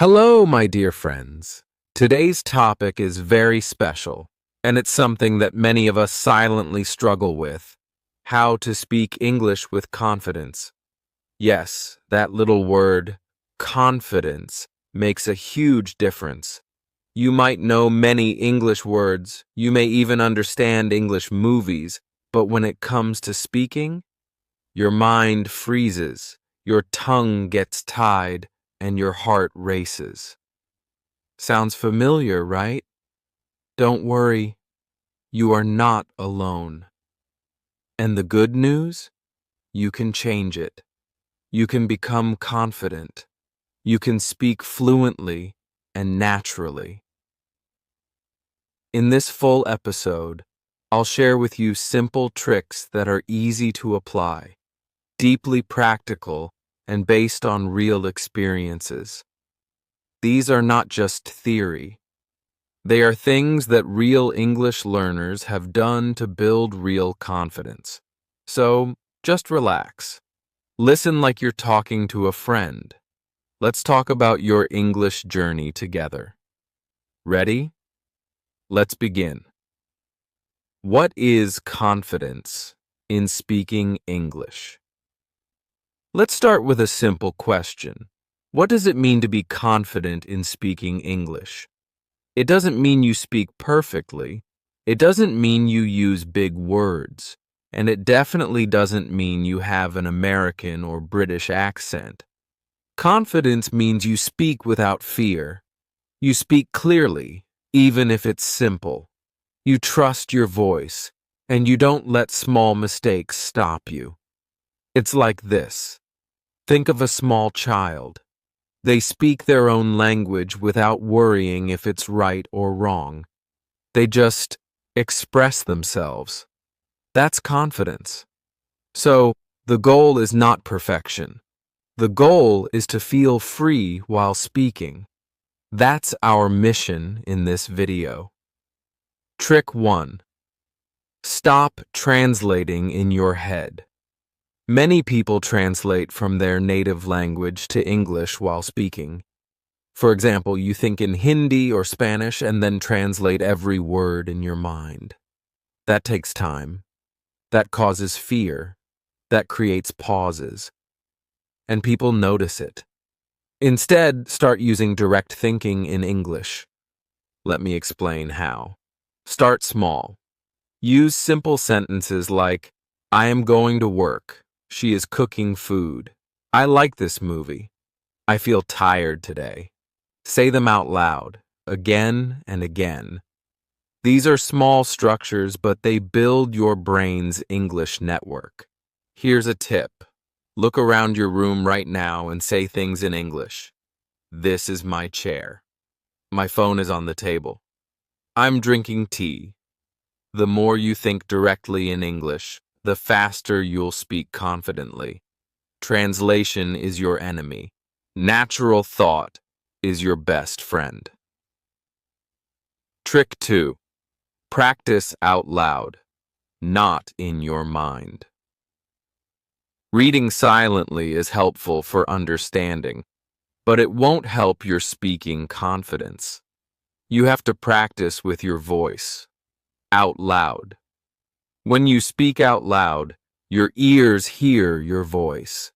Hello, my dear friends. Today's topic is very special, and it's something that many of us silently struggle with: how to speak English with confidence. Yes, that little word, confidence, makes a huge difference. You might know many English words, you may even understand English movies, but when it comes to speaking, your mind freezes, your tongue gets tied, and your heart races. Sounds familiar, right? Don't worry, you are not alone. And the good news? You can change it. You can become confident. You can speak fluently and naturally. In this full episode, I'll share with you simple tricks that are easy to apply, deeply practical, and based on real experiences. These are not just theory. They are things that real English learners have done to build real confidence. So, just relax. Listen like you're talking to a friend. Let's talk about your English journey together. Ready? Let's begin. What is confidence in speaking English? Let's start with a simple question. What does it mean to be confident in speaking English? It doesn't mean you speak perfectly. It doesn't mean you use big words. And it definitely doesn't mean you have an American or British accent. Confidence means you speak without fear. You speak clearly, even if it's simple. You trust your voice, and you don't let small mistakes stop you. It's like this. Think of a small child. They speak their own language without worrying if it's right or wrong. They just express themselves. That's confidence. So, the goal is not perfection. The goal is to feel free while speaking. That's our mission in this video. Trick 1. Stop translating in your head. Many people translate from their native language to English while speaking. For example, you think in Hindi or Spanish and then translate every word in your mind. That takes time. That causes fear. That creates pauses. And people notice it. Instead, start using direct thinking in English. Let me explain how. Start small. Use simple sentences like, I am going to work. She is cooking food. I like this movie. I feel tired today. Say them out loud, again and again. These are small structures, but they build your brain's English network. Here's a tip. Look around your room right now and say things in English. This is my chair. My phone is on the table. I'm drinking tea. The more you think directly in English, the faster you'll speak confidently. Translation is your enemy. Natural thought is your best friend. Trick 2. Practice out loud, not in your mind. Reading silently is helpful for understanding, but it won't help your speaking confidence. You have to practice with your voice, out loud. When you speak out loud, your ears hear your voice.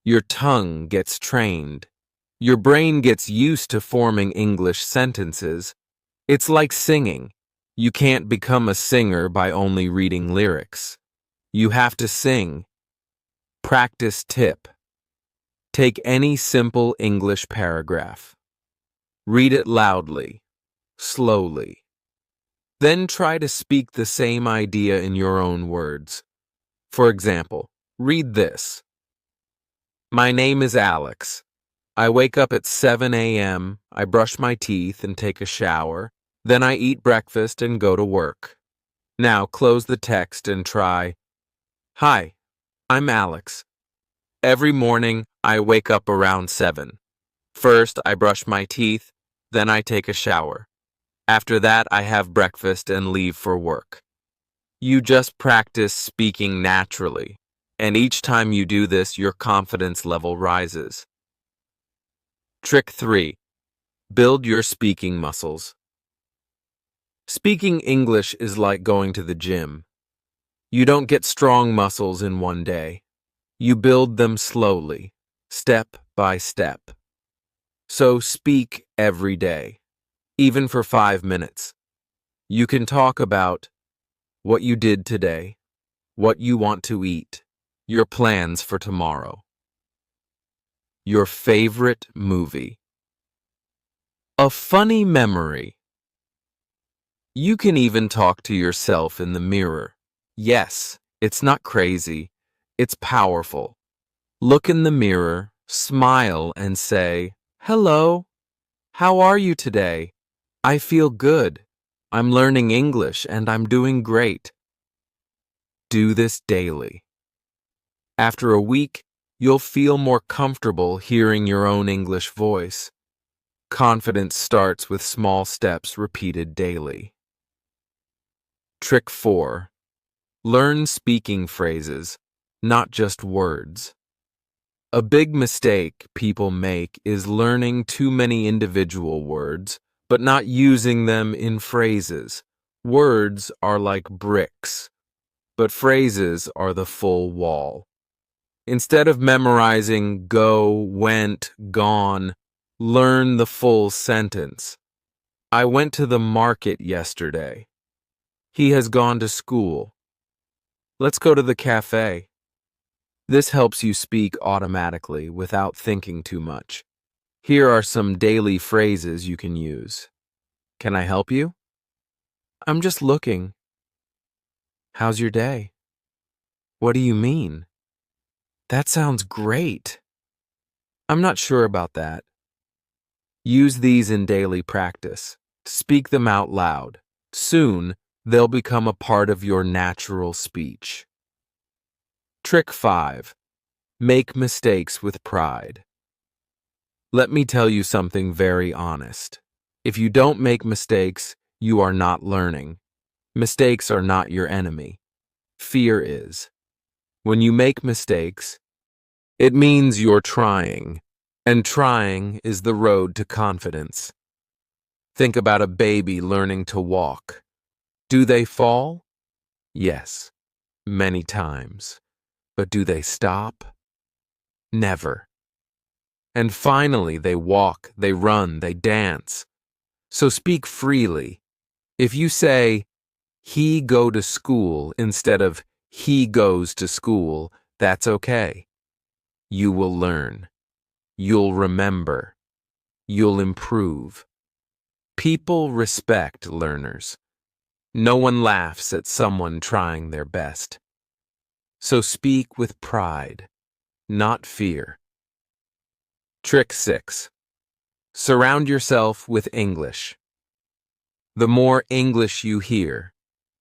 Your tongue gets trained. Your brain gets used to forming English sentences. It's like singing. You can't become a singer by only reading lyrics. You have to sing. Practice tip. Take any simple English paragraph. Read it loudly, slowly. Then try to speak the same idea in your own words. For example, read this. My name is Alex. I wake up at 7 a.m., I brush my teeth and take a shower, then I eat breakfast and go to work. Now close the text and try, Hi, I'm Alex. Every morning, I wake up around 7. First, I brush my teeth, then I take a shower. After that, I have breakfast and leave for work. You just practice speaking naturally, and each time you do this, your confidence level rises. Trick 3. Build your speaking muscles. Speaking English is like going to the gym. You don't get strong muscles in one day. You build them slowly, step by step. So speak every day, even for 5 minutes. You can talk about what you did today, what you want to eat, your plans for tomorrow. Your favorite movie. A funny memory. You can even talk to yourself in the mirror. Yes, it's not crazy. It's powerful. Look in the mirror, smile, and say, "Hello, how are you today? I feel good. I'm learning English and I'm doing great." Do this daily. After a week, you'll feel more comfortable hearing your own English voice. Confidence starts with small steps repeated daily. Trick 4. Learn speaking phrases, not just words. A big mistake people make is learning too many individual words, but not using them in phrases. Words are like bricks, but phrases are the full wall. Instead of memorizing go, went, gone, learn the full sentence. I went to the market yesterday. He has gone to school. Let's go to the cafe. This helps you speak automatically without thinking too much. Here are some daily phrases you can use. Can I help you? I'm just looking. How's your day? What do you mean? That sounds great. I'm not sure about that. Use these in daily practice. Speak them out loud. Soon, they'll become a part of your natural speech. Trick 5. Make mistakes with pride. Let me tell you something very honest. If you don't make mistakes, you are not learning. Mistakes are not your enemy. Fear is. When you make mistakes, it means you're trying, and trying is the road to confidence. Think about a baby learning to walk. Do they fall? Yes, many times. But do they stop? Never. And finally, they walk, they run, they dance. So speak freely. If you say, he go to school instead of he goes to school, that's okay. You will learn. You'll remember. You'll improve. People respect learners. No one laughs at someone trying their best. So speak with pride, not fear. Trick 6. Surround yourself with English. The more English you hear,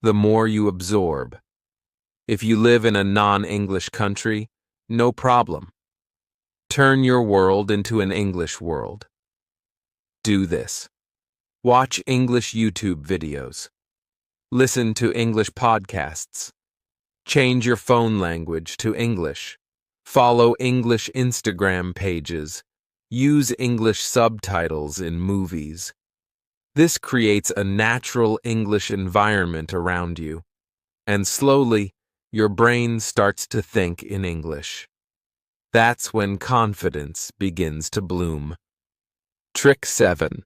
the more you absorb. If you live in a non-English country, no problem. Turn your world into an English world. Do this. Watch English YouTube videos. Listen to English podcasts. Change your phone language to English. Follow English Instagram pages. Use English subtitles in movies. This creates a natural English environment around you, and slowly, your brain starts to think in English. That's when confidence begins to bloom. Trick 7.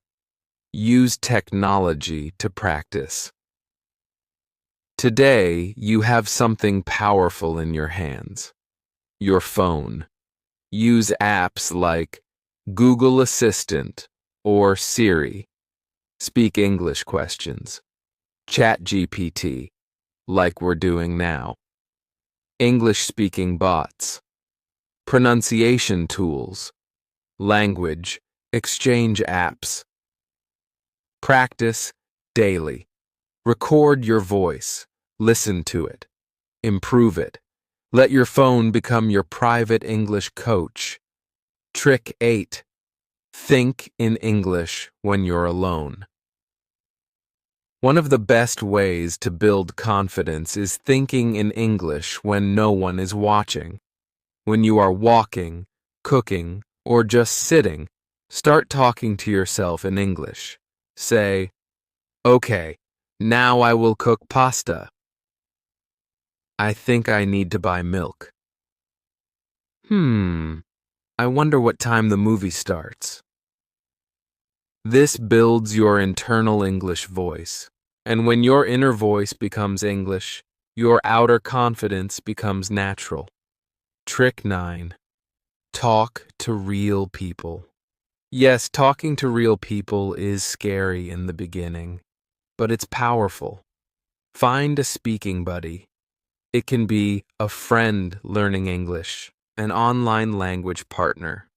Use technology to practice. Today, you have something powerful in your hands. Your phone. Use apps like Google Assistant or Siri. Speak English questions. ChatGPT, like we're doing now. English-speaking bots. Pronunciation tools. Language exchange apps. Practice daily. Record your voice. Listen to it. Improve it. Let your phone become your private English coach. Trick 8. Think in English when you're alone. One of the best ways to build confidence is thinking in English when no one is watching. When you are walking, cooking, or just sitting, Start talking to yourself in English. Say, "Okay, now I will cook pasta. I think I need to buy milk. I wonder what time the movie starts." This builds your internal English voice. And when your inner voice becomes English, your outer confidence becomes natural. Trick 9. Talk to real people. Yes, talking to real people is scary in the beginning, but it's powerful. Find a speaking buddy. It can be a friend learning English, an online language partner,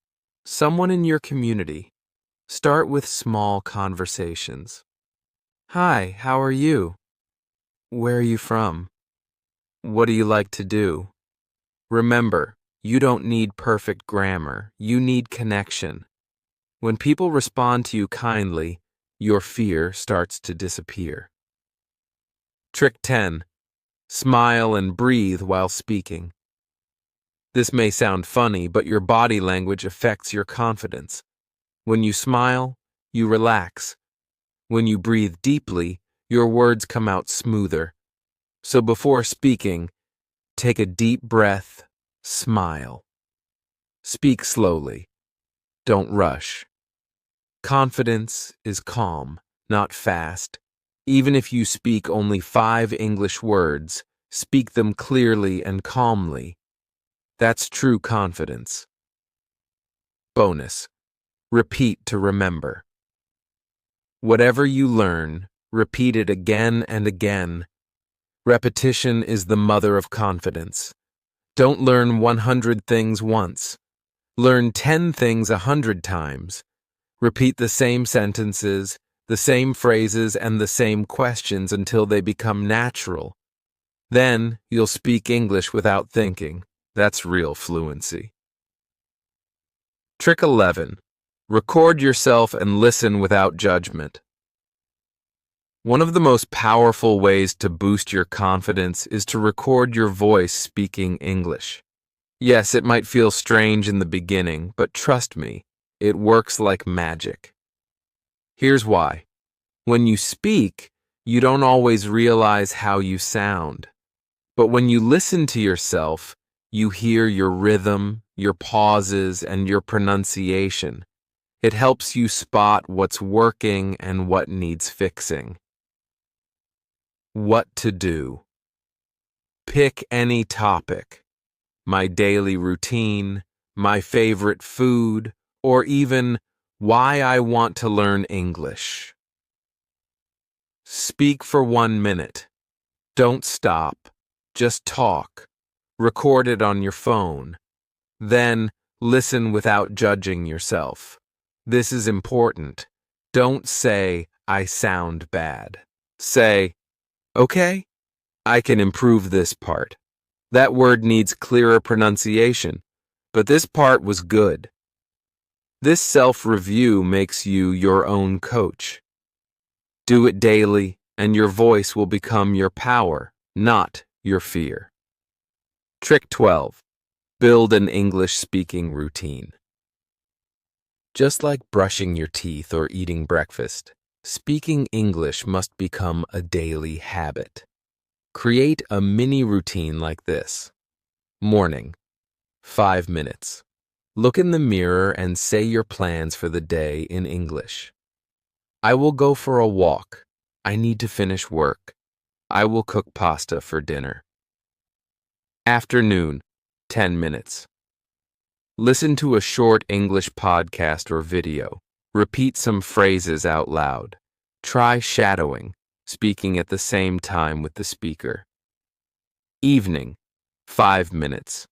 someone in your community. Start with small conversations. "Hi, how are you? Where are you from? What do you like to do?" Remember, you don't need perfect grammar. You need connection. When people respond to you kindly, your fear starts to disappear. Trick 10. Smile and breathe while speaking. This may sound funny, but your body language affects your confidence. When you smile, you relax. When you breathe deeply, your words come out smoother. So before speaking, take a deep breath, smile. Speak slowly. Don't rush. Confidence is calm, not fast. Even if you speak only 5 English words, speak them clearly and calmly. That's true confidence. Bonus. Repeat to remember. Whatever you learn, repeat it again and again. Repetition is the mother of confidence. Don't learn 100 things once. Learn 10 things 100 times. Repeat the same sentences, the same phrases, and the same questions until they become natural. Then you'll speak English without thinking. That's real fluency. Trick 11. Record yourself and listen without judgment. One of the most powerful ways to boost your confidence is to record your voice speaking English. Yes, it might feel strange in the beginning, but trust me, it works like magic. Here's why. When you speak, you don't always realize how you sound. But when you listen to yourself, you hear your rhythm, your pauses, and your pronunciation. It helps you spot what's working and what needs fixing. What to do. Pick any topic. My daily routine, my favorite food, or even why I want to learn English. Speak for 1 minute. Don't stop. Just talk. Record it on your phone. Then listen without judging yourself. This is important. Don't say, "I sound bad." Say, "Okay, I can improve this part. That word needs clearer pronunciation, but this part was good." This self-review makes you your own coach. Do it daily, and your voice will become your power, not your fear. Trick 12. Build an English-speaking routine. Just like brushing your teeth or eating breakfast, speaking English must become a daily habit. Create a mini routine like this. Morning, 5 minutes. Look in the mirror and say your plans for the day in English. I will go for a walk. I need to finish work. I will cook pasta for dinner. Afternoon, 10 minutes. Listen to a short English podcast or video. Repeat some phrases out loud. Try shadowing, speaking at the same time with the speaker. Evening, 5 minutes.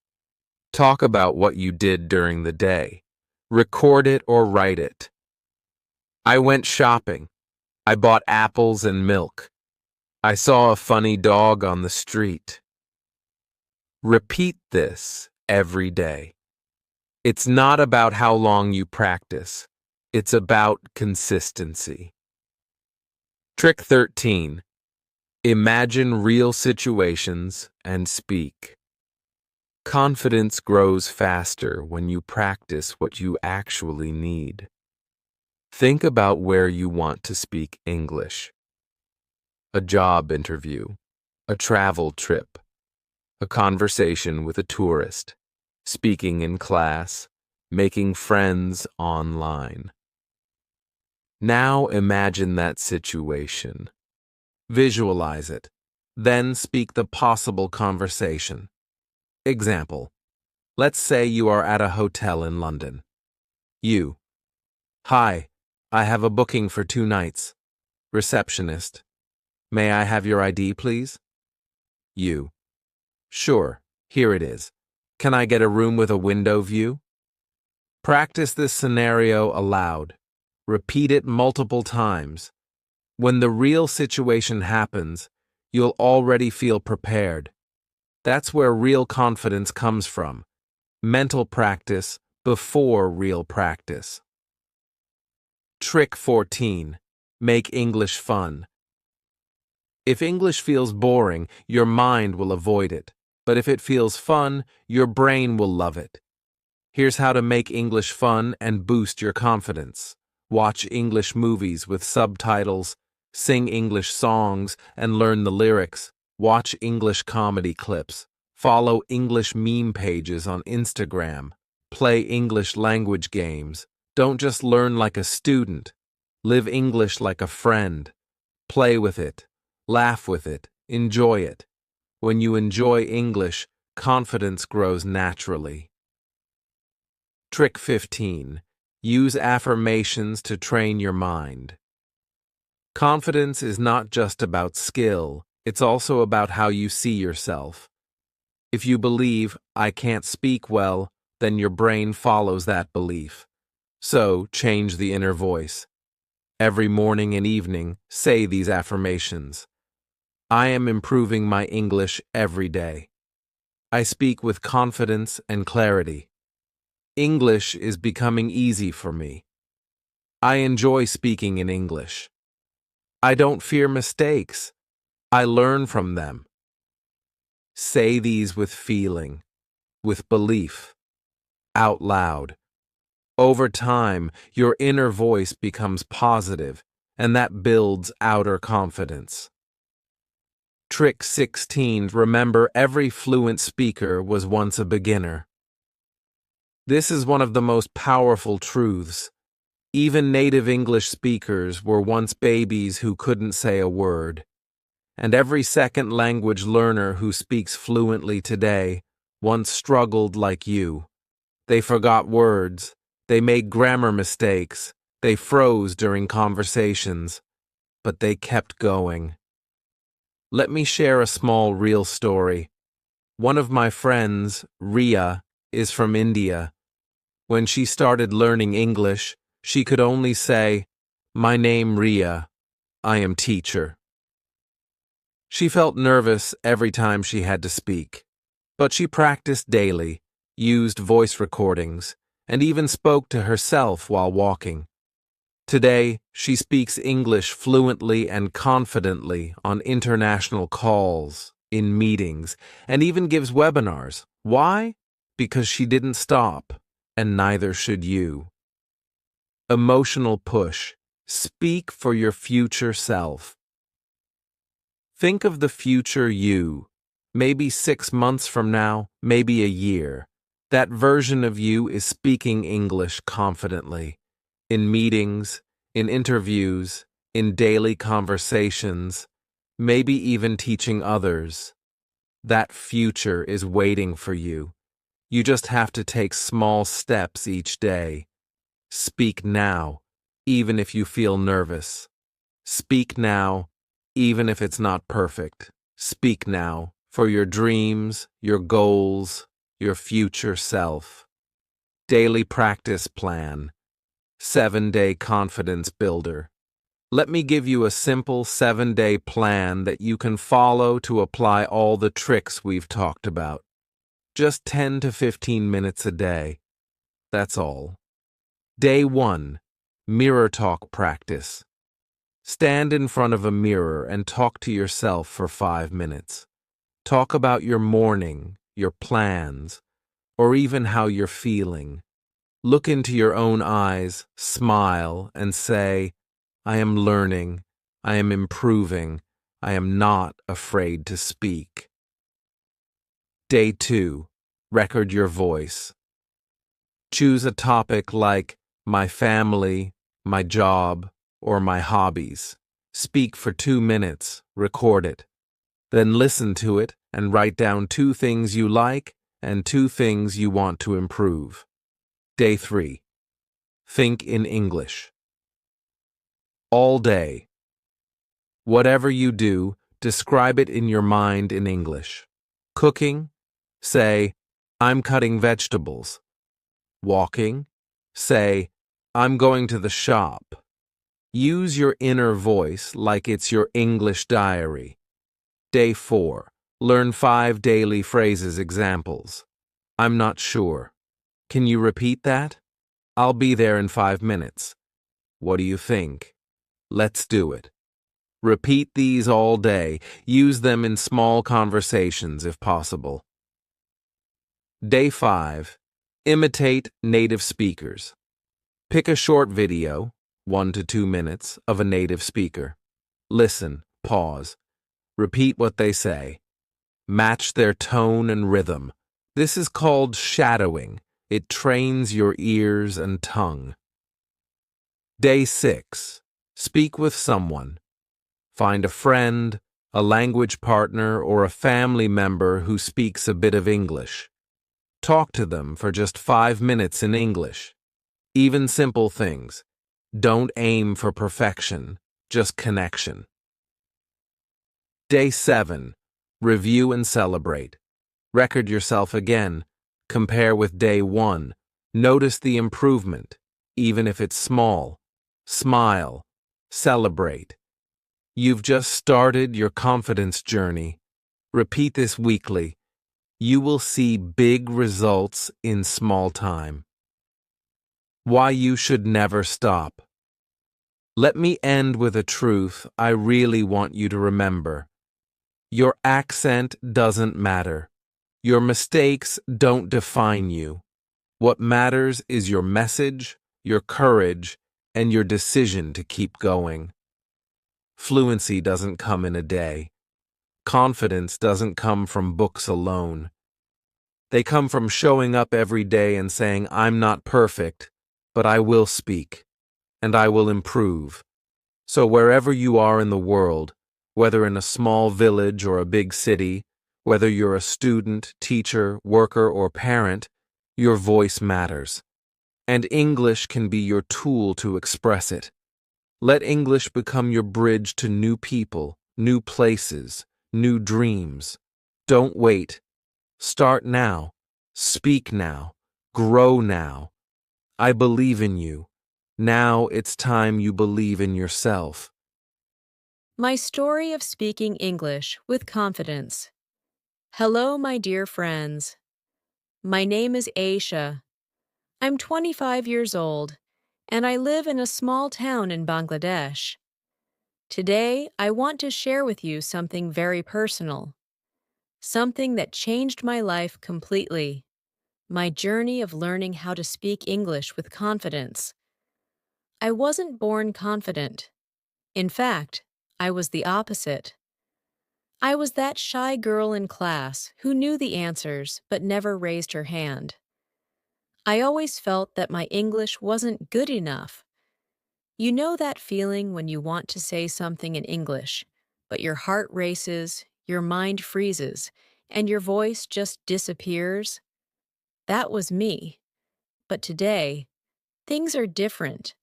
Talk about what you did during the day. Record it or write it. I went shopping. I bought apples and milk. I saw a funny dog on the street. Repeat this every day. It's not about how long you practice. It's about consistency. Trick 13. Imagine real situations and speak. Confidence grows faster when you practice what you actually need. Think about where you want to speak English. A job interview, a travel trip, a conversation with a tourist, speaking in class, making friends online. Now imagine that situation. Visualize it. Then speak the possible conversation. Example. Let's say you are at a hotel in London. You. Hi, I have a booking for 2 nights. Receptionist. May I have your ID, please? You. Sure, here it is. Can I get a room with a window view? Practice this scenario aloud. Repeat it multiple times. When the real situation happens, you'll already feel prepared. That's where real confidence comes from. Mental practice before real practice. Trick 14. Make English fun. If English feels boring, your mind will avoid it. But if it feels fun, your brain will love it. Here's how to make English fun and boost your confidence. Watch English movies with subtitles, sing English songs, and learn the lyrics. Watch English comedy clips. Follow English meme pages on Instagram. Play English language games. Don't just learn like a student. Live English like a friend. Play with it. Laugh with it. Enjoy it. When you enjoy English, confidence grows naturally. Trick 15. Use affirmations to train your mind. Confidence is not just about skill, it's also about how you see yourself. If you believe, I can't speak well, then your brain follows that belief. So, change the inner voice. Every morning and evening, say these affirmations. I am improving my English every day. I speak with confidence and clarity. English is becoming easy for me. I enjoy speaking in English. I don't fear mistakes. I learn from them. Say these with feeling, with belief, out loud. Over time, your inner voice becomes positive, and that builds outer confidence. Trick 16. Remember, every fluent speaker was once a beginner. This is one of the most powerful truths. Even native English speakers were once babies who couldn't say a word. And every second language learner who speaks fluently today once struggled like you. They forgot words. They made grammar mistakes. They froze during conversations. But they kept going. Let me share a small real story. One of my friends, Ria, is from India. When she started learning English, she could only say, "My name Ria. I am teacher." She felt nervous every time she had to speak. But she practiced daily, used voice recordings, and even spoke to herself while walking. Today, she speaks English fluently and confidently on international calls, in meetings, and even gives webinars. Why? Because she didn't stop, and neither should you. Emotional push. Speak for your future self. Think of the future you. Maybe 6 months from now, maybe a year. That version of you is speaking English confidently. In meetings, in interviews, in daily conversations, maybe even teaching others. That future is waiting for you. You just have to take small steps each day. Speak now, even if you feel nervous. Speak now, even if it's not perfect. Speak now for your dreams, your goals, your future self. Daily practice plan. 7-day confidence builder. Let me give you a simple 7-day plan that you can follow to apply all the tricks we've talked about. Just 10 to 15 minutes a day. That's all. Day 1. Mirror talk practice. Stand in front of a mirror and talk to yourself for 5 minutes. Talk about your morning, your plans, or even how you're feeling. Look into your own eyes, smile, and say, I am learning, I am improving, I am not afraid to speak. Day 2. Record your voice. Choose a topic like my family, my job, or my hobbies. Speak for 2 minutes, record it. Then listen to it and write down 2 things you like and 2 things you want to improve. Day 3. Think in English. All day. Whatever you do, describe it in your mind in English. Cooking? Say, I'm cutting vegetables. Walking? Say, I'm going to the shop. Use your inner voice like it's your English diary. Day 4. Learn 5 daily phrases examples. I'm not sure. Can you repeat that? I'll be there in 5 minutes. What do you think? Let's do it. Repeat these all day. Use them in small conversations if possible. Day 5. Imitate native speakers. Pick a short video, 1 to 2 minutes, of a native speaker. Listen, pause. Repeat what they say. Match their tone and rhythm. This is called shadowing. It trains your ears and tongue. Day 6. Speak with someone. Find a friend, a language partner, or a family member who speaks a bit of English. Talk to them for just 5 minutes in English. Even simple things. Don't aim for perfection, just connection. Day 7. Review and celebrate. Record yourself again. Compare with day 1. Notice the improvement, even if it's small. Smile. Celebrate. You've just started your confidence journey. Repeat this weekly. You will see big results in small time. Why you should never stop. Let me end with a truth I really want you to remember. Your accent doesn't matter. Your mistakes don't define you. What matters is your message, your courage, and your decision to keep going. Fluency doesn't come in a day. Confidence doesn't come from books alone. They come from showing up every day and saying, I'm not perfect, but I will speak, and I will improve. So wherever you are in the world, whether in a small village or a big city, whether you're a student, teacher, worker, or parent, your voice matters. And English can be your tool to express it. Let English become your bridge to new people, new places, new dreams. Don't wait. Start now. Speak now. Grow now. I believe in you. Now it's time you believe in yourself. My story of speaking English with confidence. Hello, my dear friends. My name is Aisha. I'm 25 years old, and I live in a small town in Bangladesh. Today, I want to share with you something very personal, something that changed my life completely, my journey of learning how to speak English with confidence. I wasn't born confident. In fact, I was the opposite. I was that shy girl in class who knew the answers but never raised her hand. I always felt that my English wasn't good enough. You know that feeling when you want to say something in English, but your heart races, your mind freezes, and your voice just disappears? That was me. But today, things are different.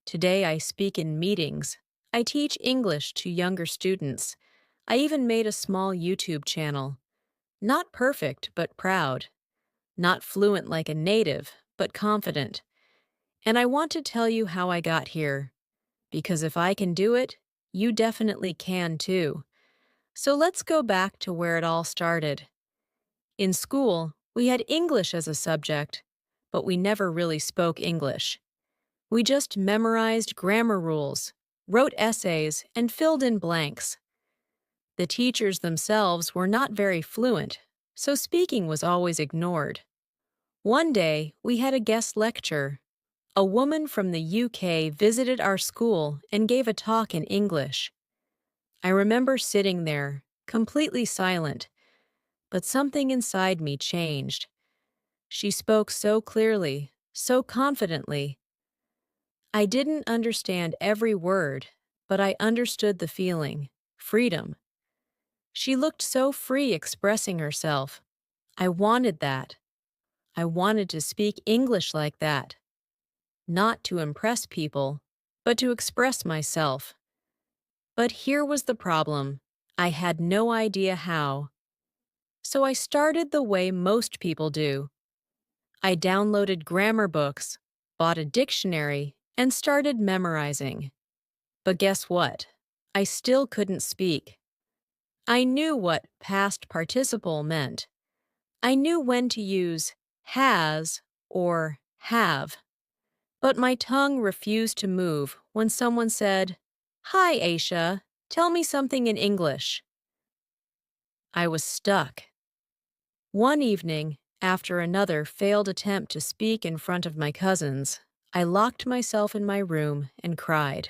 Today I speak in meetings. I teach English to younger students. I even made a small YouTube channel. Not perfect, but proud. Not fluent like a native, but confident. And I want to tell you how I got here. Because if I can do it, you definitely can too. So let's go back to where it all started. In school, we had English as a subject, but we never really spoke English. We just memorized grammar rules, wrote essays, and filled in blanks. The teachers themselves were not very fluent, so speaking was always ignored. One day, we had a guest lecture. A woman from the UK visited our school and gave a talk in English. I remember sitting there, completely silent, but something inside me changed. She spoke so clearly, so confidently. I didn't understand every word, but I understood the feeling freedom. She looked so free expressing herself. I wanted that. I wanted to speak English like that, not to impress people, but to express myself. But here was the problem. I had no idea how. So I started the way most people do. I downloaded grammar books, bought a dictionary, and started memorizing. But guess what? I still couldn't speak. I knew what past participle meant. I knew when to use has or have. But my tongue refused to move when someone said, "Hi, Aisha, tell me something in English." I was stuck. One evening, after another failed attempt to speak in front of my cousins, I locked myself in my room and cried.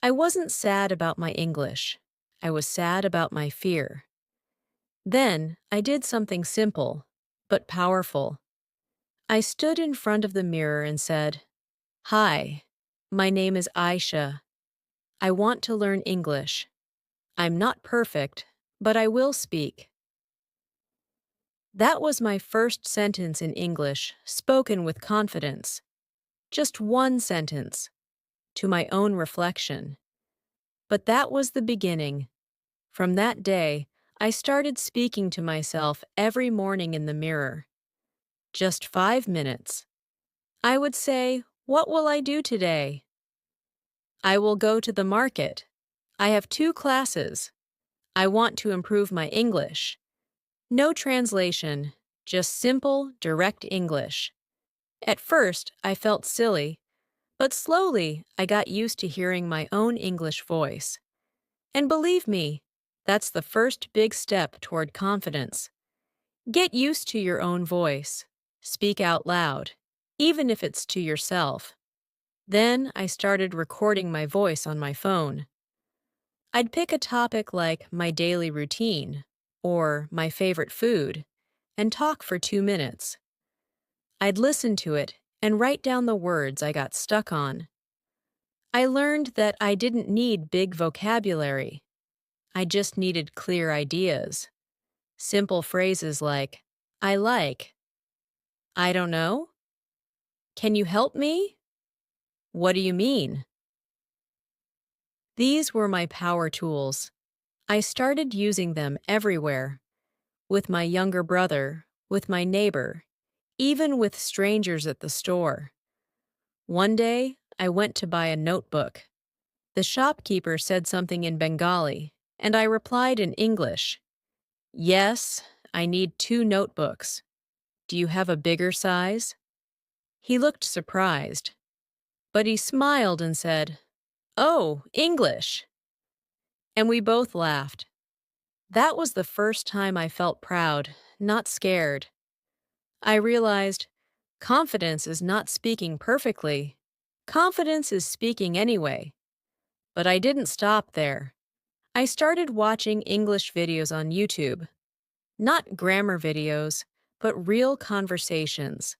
I wasn't sad about my English. I was sad about my fear. Then I did something simple, but powerful. I stood in front of the mirror and said, "Hi, my name is Aisha. I want to learn English. I'm not perfect, but I will speak." That was my first sentence in English, spoken with confidence. Just one sentence, to my own reflection. But that was the beginning. From that day, I started speaking to myself every morning in the mirror. Just 5 minutes. I would say, "What will I do today?" "I will go to the market." "I have 2 classes." "I want to improve my English." No translation, just simple, direct English. At first, I felt silly, but slowly I got used to hearing my own English voice. And believe me, that's the first big step toward confidence. Get used to your own voice. Speak out loud, even if it's to yourself. Then I started recording my voice on my phone. I'd pick a topic like my daily routine or my favorite food and talk for 2 minutes. I'd listen to it and write down the words I got stuck on. I learned that I didn't need big vocabulary. I just needed clear ideas. Simple phrases like, "I like," "I don't know," "Can you help me?" "What do you mean?" These were my power tools. I started using them everywhere. With my younger brother, with my neighbor, even with strangers at the store. One day, I went to buy a notebook. The shopkeeper said something in Bengali, and I replied in English. "Yes, I need 2 notebooks. Do you have a bigger size?" He looked surprised, but he smiled and said, "Oh, English." And we both laughed. That was the first time I felt proud, not scared. I realized confidence is not speaking perfectly. Confidence is speaking anyway. But I didn't stop there. I started watching English videos on YouTube. Not grammar videos, but real conversations.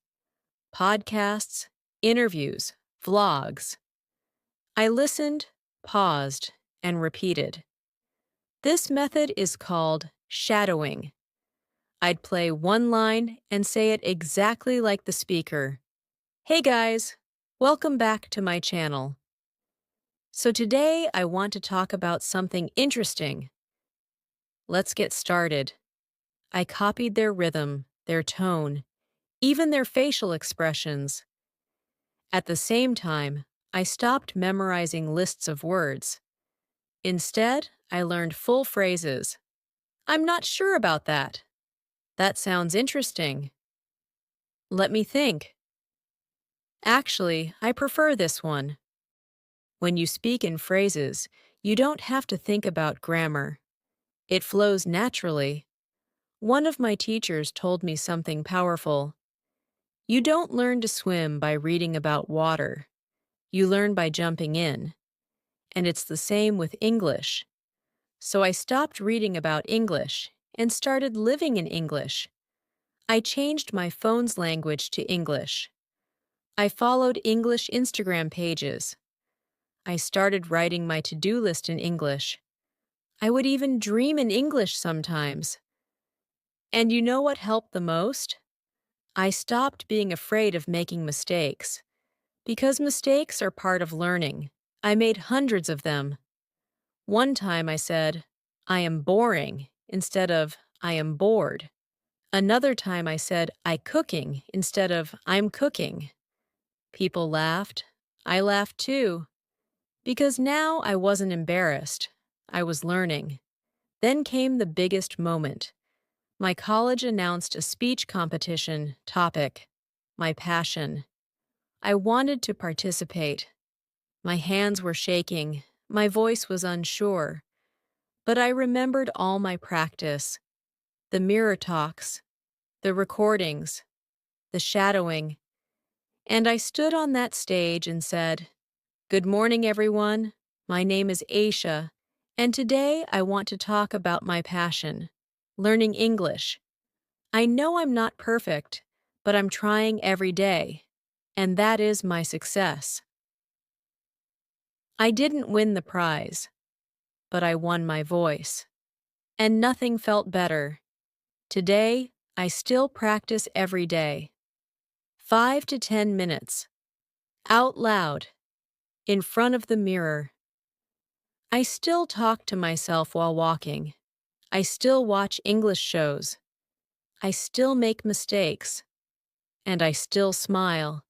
Podcasts, interviews, vlogs. I listened, paused, and repeated. This method is called shadowing. I'd play one line and say it exactly like the speaker. Hey guys, welcome back to my channel. So today I want to talk about something interesting. Let's get started. I copied their rhythm, their tone, even their facial expressions. At the same time, I stopped memorizing lists of words. Instead, I learned full phrases. "I'm not sure about that." "That sounds interesting." "Let me think." "Actually, I prefer this one." When you speak in phrases, you don't have to think about grammar. It flows naturally. One of my teachers told me something powerful. You don't learn to swim by reading about water. You learn by jumping in. And it's the same with English. So I stopped reading about English and started living in English. I changed my phone's language to English. I followed English Instagram pages. I started writing my to-do list in English. I would even dream in English sometimes. And you know what helped the most? I stopped being afraid of making mistakes. Because mistakes are part of learning. I made hundreds of them. One time I said, I am boring, instead of, I am bored. Another time I said, I cooking, instead of, I'm cooking. People laughed. I laughed too. Because now I wasn't embarrassed. I was learning. Then came the biggest moment. My college announced a speech competition topic, my passion. I wanted to participate. My hands were shaking. My voice was unsure. But I remembered all my practice, the mirror talks, the recordings, the shadowing, and I stood on that stage and said, Good morning, everyone. My name is Aisha, and today I want to talk about my passion, learning English. I know I'm not perfect, but I'm trying every day, and that is my success. I didn't win the prize, but I won my voice, and nothing felt better. Today, I still practice every day. 5 to 10 minutes. Out loud. In front of the mirror. I still talk to myself while walking. I still watch English shows. I still make mistakes. And I still smile.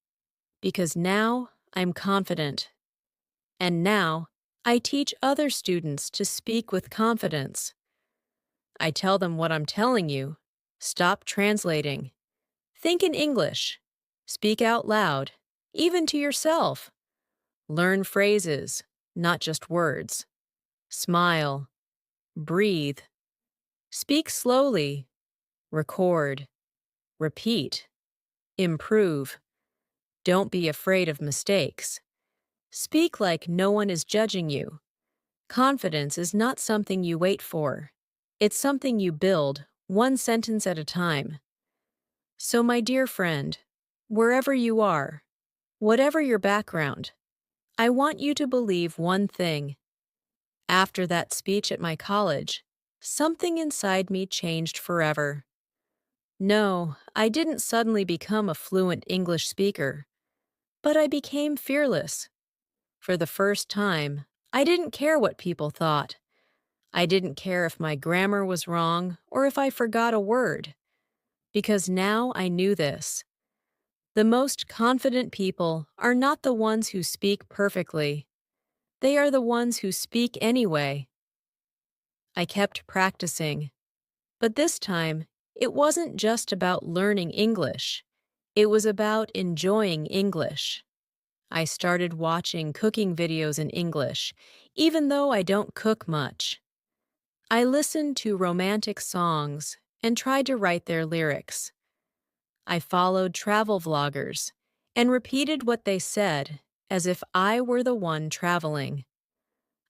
Because now I'm confident. And now I teach other students to speak with confidence. I tell them what I'm telling you. Stop translating. Think in English. Speak out loud, even to yourself. Learn phrases, not just words. Smile. Breathe. Speak slowly. Record. Repeat. Improve. Don't be afraid of mistakes. Speak like no one is judging you. Confidence is not something you wait for. It's something you build, one sentence at a time. So, my dear friend, wherever you are, whatever your background, I want you to believe one thing. After that speech at my college, something inside me changed forever. No, I didn't suddenly become a fluent English speaker, but I became fearless. For the first time, I didn't care what people thought. I didn't care if my grammar was wrong or if I forgot a word. Because now I knew this. The most confident people are not the ones who speak perfectly. They are the ones who speak anyway. I kept practicing. But this time, it wasn't just about learning English. It was about enjoying English. I started watching cooking videos in English, even though I don't cook much. I listened to romantic songs and tried to write their lyrics. I followed travel vloggers and repeated what they said as if I were the one traveling.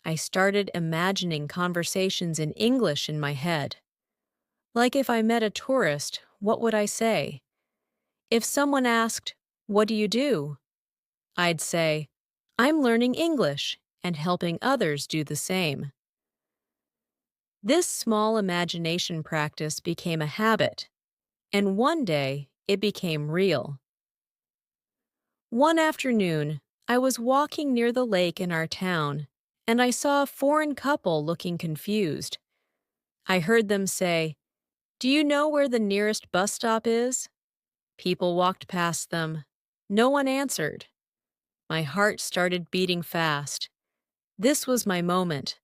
I started imagining conversations in English in my head. Like if I met a tourist, what would I say? If someone asked, What do you do? I'd say, I'm learning English and helping others do the same. This small imagination practice became a habit, and one day it became real. One afternoon, I was walking near the lake in our town, and I saw a foreign couple looking confused. I heard them say, Do you know where the nearest bus stop is? People walked past them. No one answered. My heart started beating fast. This was my moment.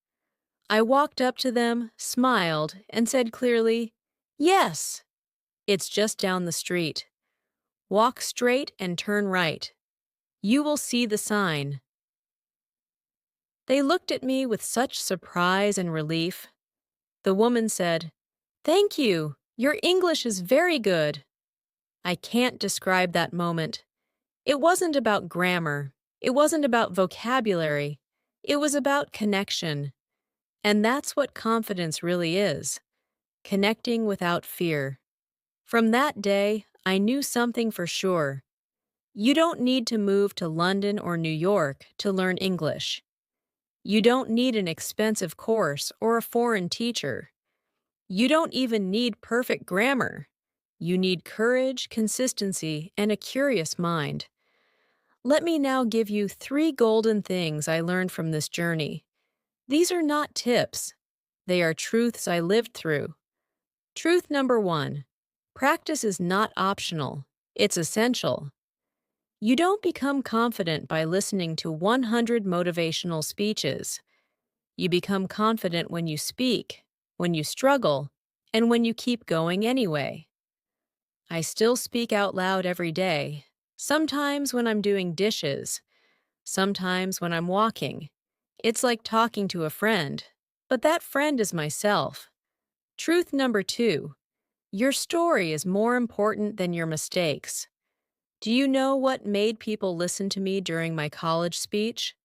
I walked up to them, smiled, and said clearly, Yes, it's just down the street. Walk straight and turn right. You will see the sign. They looked at me with such surprise and relief. The woman said, Thank you. Your English is very good. I can't describe that moment. It wasn't about grammar. It wasn't about vocabulary. It was about connection. And that's what confidence really is, connecting without fear. From that day, I knew something for sure. You don't need to move to London or New York to learn English. You don't need an expensive course or a foreign teacher. You don't even need perfect grammar. You need courage, consistency, and a curious mind. Let me now give you 3 golden things I learned from this journey. These are not tips. They are truths I lived through. Truth number 1. Practice is not optional. It's essential. You don't become confident by listening to 100 motivational speeches. You become confident when you speak, when you struggle, and when you keep going anyway. I still speak out loud every day, sometimes when I'm doing dishes, sometimes when I'm walking. It's like talking to a friend, but that friend is myself. Truth number 2. Your story is more important than your mistakes. Do you know what made people listen to me during my college speech?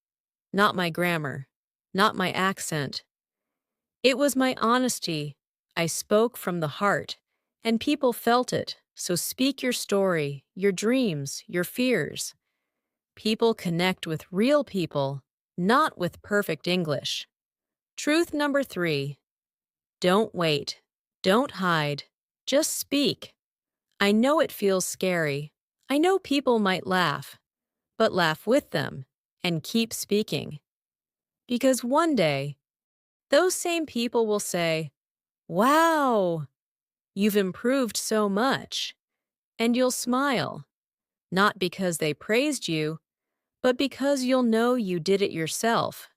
Not my grammar, not my accent. It was my honesty. I spoke from the heart, and people felt it. So speak your story, your dreams, your fears. People connect with real people, not with perfect English. Truth number 3. Don't wait. Don't hide. Just speak. I know it feels scary. I know people might laugh, but laugh with them and keep speaking. Because one day, those same people will say, "Wow, you've improved so much." And you'll smile, not because they praised you, but because you'll know you did it yourself.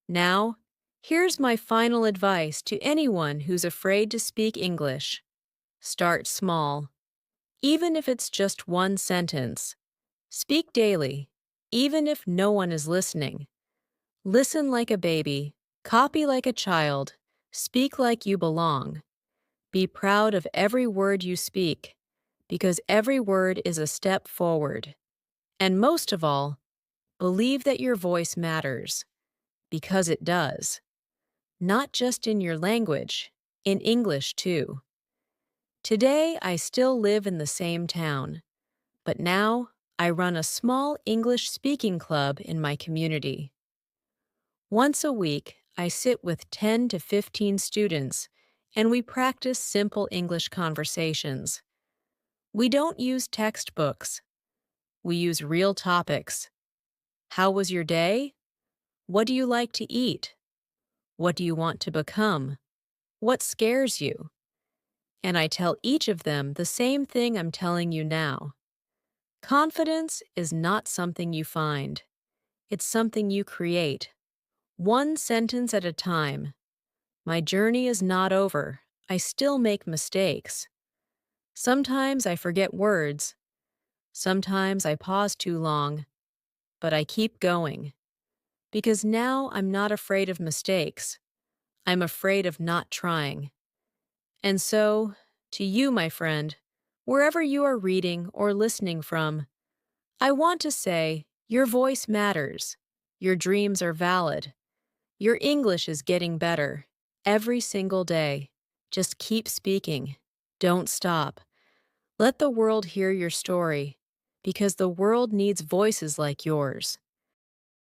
Now, here's my final advice to anyone who's afraid to speak English. Start small, even if it's just one sentence. Speak daily, even if no one is listening. Listen like a baby, copy like a child, speak like you belong. Be proud of every word you speak, because every word is a step forward. And most of all, believe that your voice matters, because it does. Not just in your language, in English too. Today, I still live in the same town, but now I run a small English speaking club in my community. Once a week, I sit with 10 to 15 students, and we practice simple English conversations. We don't use textbooks. We use real topics. How was your day? What do you like to eat? What do you want to become? What scares you? And I tell each of them the same thing I'm telling you now. Confidence is not something you find. It's something you create. One sentence at a time. My journey is not over. I still make mistakes. Sometimes I forget words. Sometimes I pause too long. But I keep going. Because now I'm not afraid of mistakes. I'm afraid of not trying. And so, to you, my friend, wherever you are reading or listening from, I want to say your voice matters. Your dreams are valid. Your English is getting better every single day. Just keep speaking. Don't stop. Let the world hear your story, because the world needs voices like yours.